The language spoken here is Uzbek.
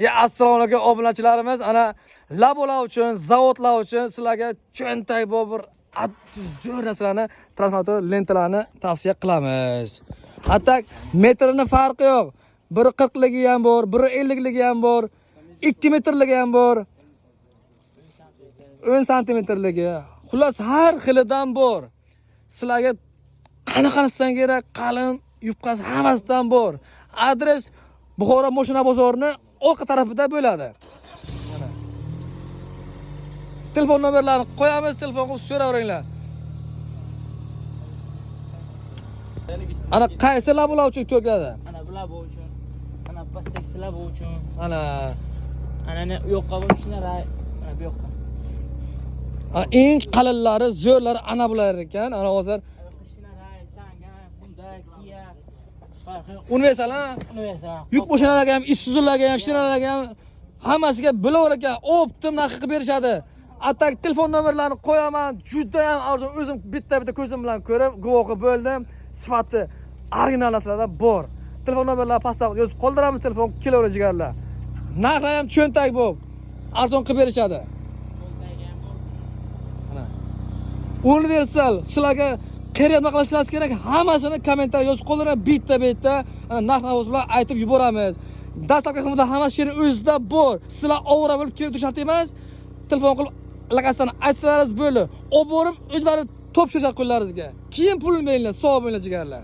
Assalomu alaykum obunachilarimiz. Ana labolar uchun, zavodlar uchun sizlarga cho'ntak bu bir zo'r narsalarni, transformator lentalarni tavsiya qilamiz. Hatto metrini farqi yo'q. Biri 40 ligi ham bor, biri 50 ligi ham bor, 2 metrligi ham bor, 10 santimetrligi. Xullas har xilidan bor. Sizlarga qanaqasidan kerak, qalin, yupqasi hammasidan bor. Adres Buxoro Moshina bozorining orqa tarafida bo'ladi. Mana. Telefon nomerlarini qo'yamiz, telefon qilib so'raveringlar. Ana qaysi labolar uchun to'kiladi? Ana bu labo uchun, ana pastek labo uchun. Ana Ana u yoqqa bo'lishlar, mana bu yoqqa. Ana eng qalinlari, zo'rlari ana bular ekan. Ana hozir universal ha? Universal. Yuk mashinalarga ham, Isuzularga ham, Shinalarga ham hammasiga bilaver ekan, optim narxi qilib berishadi. Atak telefon nomerlarini qo'yaman. Juda ham arzon, o'zim bitta ko'zim bilan ko'rib, guvohi bo'ldim. Sifati original narsalar bor. Telefon nomerlarini pastda yozib qoldiramiz, telefon kelaveradi jigarlar. Narxi ham cho'ntak bo'lib, arzon qilib berishadi. Mana. Universal sizlarga qayerga qilishingiz kerak, hammasini kommentariy yozib qoldirib, bitta ana narx-navos bilan aytib yuboramiz. Dastlabki xizmatda hammasi she'ri o'zida bor. Sizlar ovora bo'lib kelib tushart emas, telefon qilib lokatsiyani aytsangiz bo'ldi. Olib borib o'zlari topshirishadi qo'llaringizga. Keyin pulni beringlar, savob bo'linglar jigarlar.